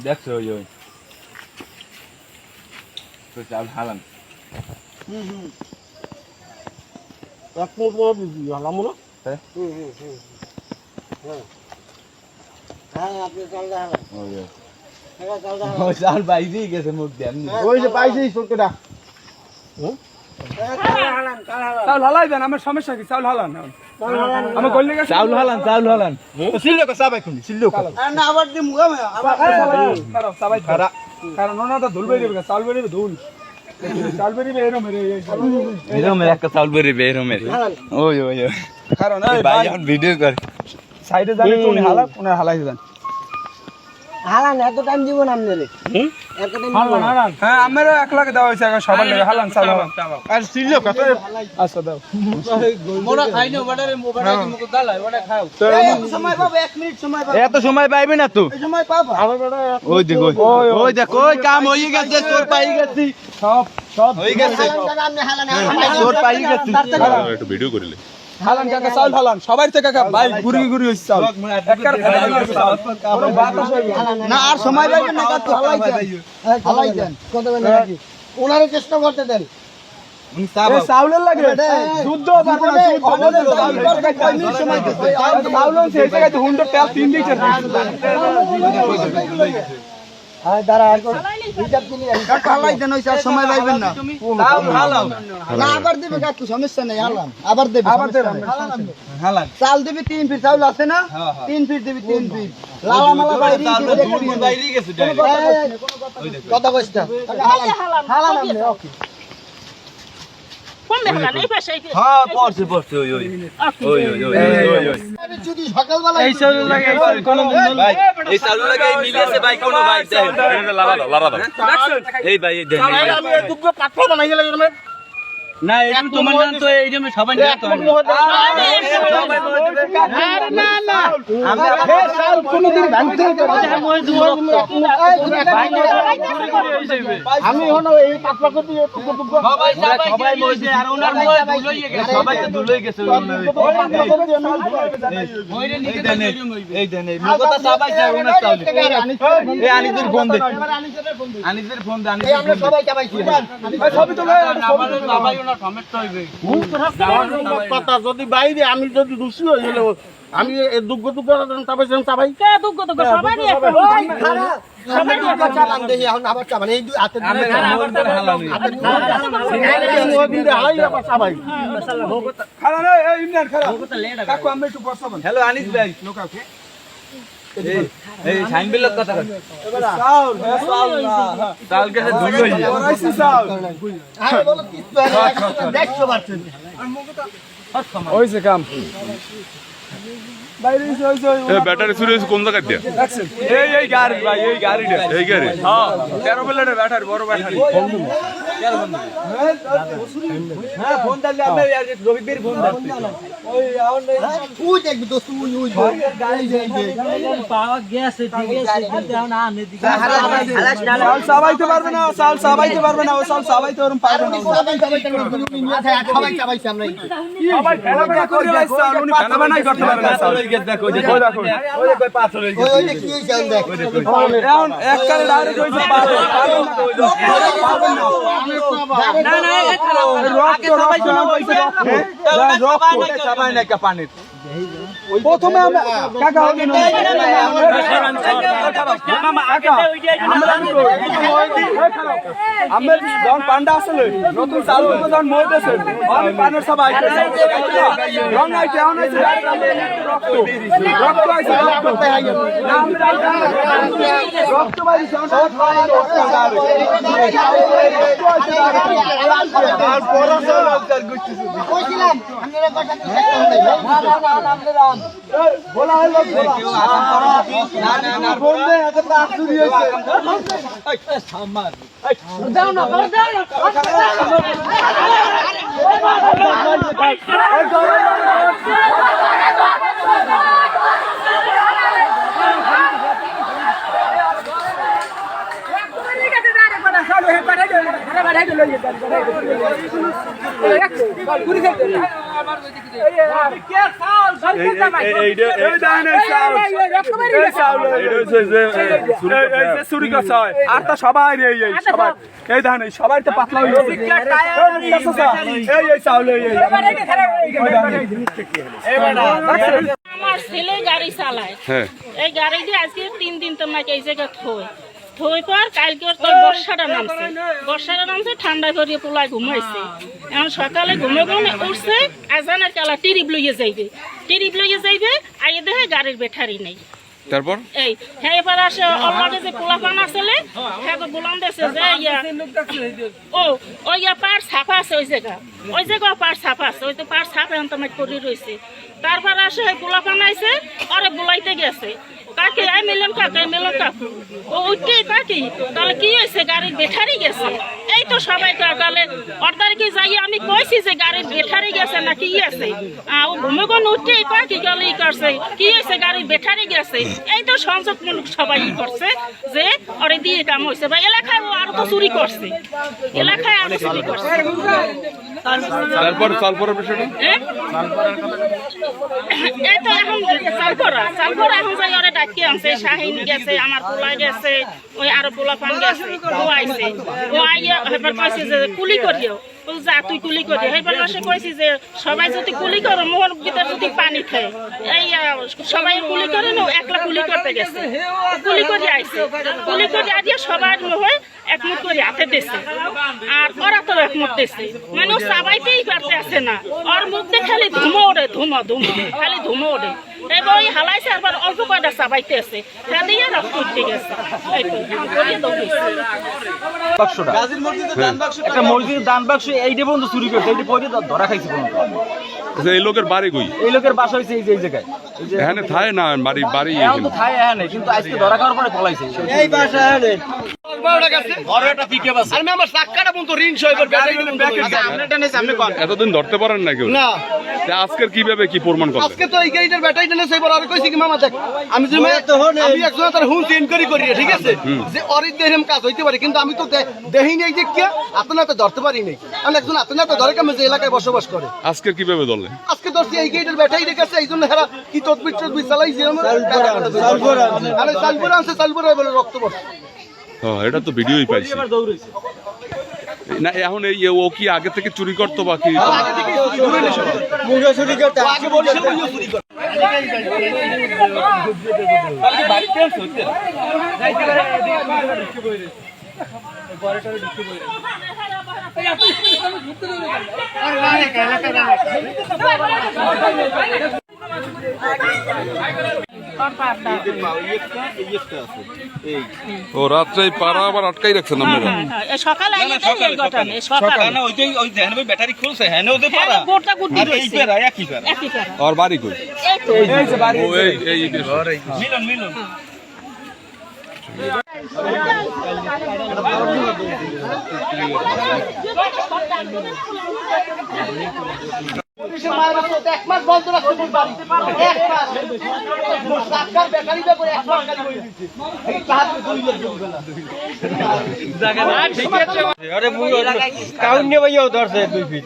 দেখছো ওই তো চাল হালান চাল পাইছি গেছে মুখ দেন ওই যে পাইছি ছোটটা চাউল হালাইবেন আমার সমস্যা কি চাউল হালান আমি কইলে গেছে চাউল হালান সিল্লো কা সাবাই খুনি সিল্লো কা না আবার দি মুগা আবার খারাপ সাবাই খারাপ কারণ ওনাটা ধুল বেরিবে চাউল বেরিবে ধুল চাউল বেরিবে এরম একটা চাউল বেরিবে এরম ওই কারণ ভাই এখন ভিডিও করে সাইডে যাবে তো উনি হালাই দেন হালান এত টাইম দিব না আমনেরে এত টাইম হালান হ্যাঁ আমারও 1 লাখ দেওয়া হইছে সবার লাগে হালান চালাও আর সিল্লো কত আচ্ছা দাও মোরা খাই না বড়রে মোবাইলে মুখ দালাই ওটা খাও সময় পাবে 1 মিনিট সময় পাবে এত সময় পাইবে না তো সময় পাবো আমার বড় ওই দেখো ওই দেখো ওই কাম হয়ে গেছে তোর পাই গেছি সব হয়ে গেছে তোর পাই গেছি একটু ভিডিও করিলে হালান কাকা চাউল হালান সবাই থেকে কাকা ভাই গুড়ি হইছে চাউল একবার না আর সময় পাইবেন না কত হালাই দেন কত বেলা নাকি ওনারে চেষ্টা করতে দেন উনি চাউলের লাগে যুদ্ধ পারবো না চাউল সেই জায়গায় 100 তেল 3 লিটার হ্যাঁ দাঁড়া আর হিসাব দিলি হালাই দেন ওই সময় পাইবেন না চাউল হালাও না আবার দেবে কাকু সমস্যা নাই হালাম আবার দেবে হালান চাল দেবে 3 ফিট চাউল আছে না 3 ফিট দেবে 3 ফিট লালা মালা বাইরে গেছে কথা কইতা হালান আপনি ওকে কোন দেখলা এই পাশে হ্যাঁ পড়ছে ওই যদি সকালবেলা এই চাউল লাগে কোন ভাই এই চাউল লাগে মিলেছে ভাই কোন ভাই দেখেন লারা দাও এই ভাই এই দেন আমি দুটো পাতলা বানাই লাগে তুমি না এই তোমার নাম তো এই যে সবাই নিয়ে তো না আমরা চাল কোনদিন ভাঙতে আমি হন এই পাতলা করে সবাই মইছে আর ওনার মই ধুলই গেছে সবাই তো ধুলই গেছে এই দেন এই মুগতা সবাই যায় ওনার চাউল এই আনিদের ফোন দে আনিদের ফোন দে আমরা সবাই চাবাইছি সবই তো সবাই ওনার টমেটো হইবে কথা যদি বাইরে আমি যদি দোষী হই গেলে আমি এই দুগ্গ চাবাই কে দুগ্গ সবাই নিয়ে সবাই চালান দেখি এখন আবার চাবান এই দুই হাতে কাকু আমরা একটু বসাবো হ্যালো আনিস ভাই লোকাকে এই সাইনবিল কথা চাউল চাউল গেছে ধুই হই ওরাইছি চাউল আরে বলো কি 100% ওইছে কাম বাইরে ব্যাটারি চুরি হয়েছে কোন জায়গায় দিয়া এই গাড়ি ভাই এই গাড়িটা এই গাড়ি হ্যাঁ 13 প্লেটের ব্যাটারি বড় ব্যাটারি হ্যাঁ ফোন দিলে আমি রবিবার ফোন দিচ্ছি ওই আউন তুই দেখবি দোস্ত ওই গাড়ি যাই পাওয়া গেছে ঠিক আছে কিন্তু এখন আনে দিকে চাল সাবাইতে পারবে না চাল সাবাইতে পারবে না ও চাল সাবাইতে ওরম পারবে না সবাই চাবাইছি আমরা সবাই ফেলা করে লাইছে আর উনি ফেলা বানাই করতে পারবে না চাল দেখো ওই দেখো ওই কই পাঁচ হয়ে গেছে ওই কি চাল দেখ এখন এক কালে ডাইরেক্ট হইছে পারবে না না রক্ত সবাই জন্য হইছে রক্ত সবাই না কা পানি প্রথমে আমরা কাকা আমরা যখন পান্ডা আসলে নতুন চালু যখন মরতেছে আমি পানের সব আইতে রং আইতে এখন হইছে রক্ত আইছে রক্ত বাইরে সব কইছিলাম আপনারা কথা বলা হলো না না না বন্ধে এত আচুরি হইছে সামার দাও না দাও আর তো সবাই সবাই এই ধান সবাই তো পাতলা হয়ে গেছে এই চাউল আমার ছেলে গাড়ি চালায় হ্যাঁ এই গাড়ি দিয়ে আজকে 3 দিন তোমাকে এই জায়গায় থই পর কালকে ওর তোর বর্ষাটা নামছে ঠান্ডায় করিয়ে পোলায় ঘুমাইছে এখন সকালে ঘুমে উঠছে আজানের কালা টিরিপ লইয়ে যাইবে আইয়ে দেখে গাড়ির ব্যাটারি নেই তারপর এই হ্যাঁ এবার আসে অলরেডি যে পোলা পান আসলে হ্যাঁ বললাম দেশে যে ওই পার ছাপা আছে ওই জায়গা পার ছাপা আছে ওই তো পার ছাপ এখন তোমার করে রয়েছে তারপর আসে পোলা পান আইছে আরে বুলাইতে গেছে কাকি আই মিলন কাকু ও উঠে কাকি তাহলে কি হয়েছে গাড়ির ব্যাটারি গেছে এই তো সবাই তাহলে অর্ডার কি যাই আমি কইছি যে গাড়ির ব্যাটারি গেছে না কি আছে ও ঘুমেগন উঠে কাকি গেলে করছে কি হয়েছে গাড়ির ব্যাটারি গেছে এই তো সংযোগমূলক সবাই করছে যে ওরে দিয়ে কাম হয়েছে বা এলাকায় ও আরো তো চুরি করছে এলাকায় আরো চুরি করছে তারপর বিষয়টা এই তো এখন চালকরা এখন যাই ওরে ডাকি আনছে শাহিন গেছে আমার পোলা গেছে ওই আরো পোলা পান গেছে ও আইছে ও আইয়া এবার কইছে যে কুলি করিও যা তুই কুলি করি এবার সে কইছি যে সবাই যদি কুলি করো মোহর ভিতরে যদি পানি খায় এই সবাই কুলি করে না একলা কুলি করতে গেছে কুলি করে আইছে কুলি করে আইয়া সবার মোহে একমত করে হাতে দিছে আর ওরা তো একমত দিছে মানে ও সবাইতেই পারতে আসে না ওর মধ্যে খালি ধুমো ওড়ে খালি ধুমো ওড়ে এবার ওই হালাইছে আবার অল্প কয়টা সাবাইতে আছে হ্যাঁ দিয়ে রক্ত উঠতে গেছে এই তো করিয়ে দৌড়েছে একটা মসজিদের দান বাক্স এইটা বন্ধু চুরি করছে এইটা পরে ধরা খাইছে বন্ধু এই লোকের বাড়ি কই এই লোকের বাসা হয়েছে এই জায়গায় এখানে থায় না বাড়ি এখন তো খায় এখানে কিন্তু আজকে ধরা খাওয়ার পরে পলাইছে এই বাসা এখানে এতদিন ধরতে পারেন না কেউ না আজকের কিভাবে কি প্রমাণ করলেন আজকে তো এই গাড়িটার ব্যাটারি টেনে সেইবার আর কইছি কি মামা দেখ আমি যে আমি একজন তার হুন এনকোয়ারি করি ঠিক আছে যে অরিত এরকম কাজ হইতে পারে কিন্তু আমি তো দেখিনি এই যে কি আপনারা তো ধরতে পারি নাই আমি একজন আপনারা তো ধরে কামে যে এলাকায় বসবাস করে আজকের কিভাবে ধরলেন আজকে ধরছি এই গাড়িটার ব্যাটারি রেখেছে এই জন্য হেরা কি তদবির চালাইছে আরে সালপুরা বলে রক্ত বসে এটা তো ভিডিওই পাইছি না এখন এই ও কি আগে থেকে চুরি করতো বা কি ও রাত্রে পাড়া আবার আটকাই রাখছেন আপনারা সকালে আইলে এই ঘটনা সকালে ওই দেখেন ব্যাটারি খুলছে হ্যাঁ ওদের পাড়া গোটা গুটি রইছে একই পাড়া আর বাড়ি কই এই তো ও এই মিলন এক মাস বন্ধ রাখতে বাড়ি এক মাস সরকার বেকারি ব্যাপারে এক মাস খালি হয়ে দিচ্ছে এই কাজে 2 লাখ আরে কাউন্নে ভাইও ধরছে 2 ফিট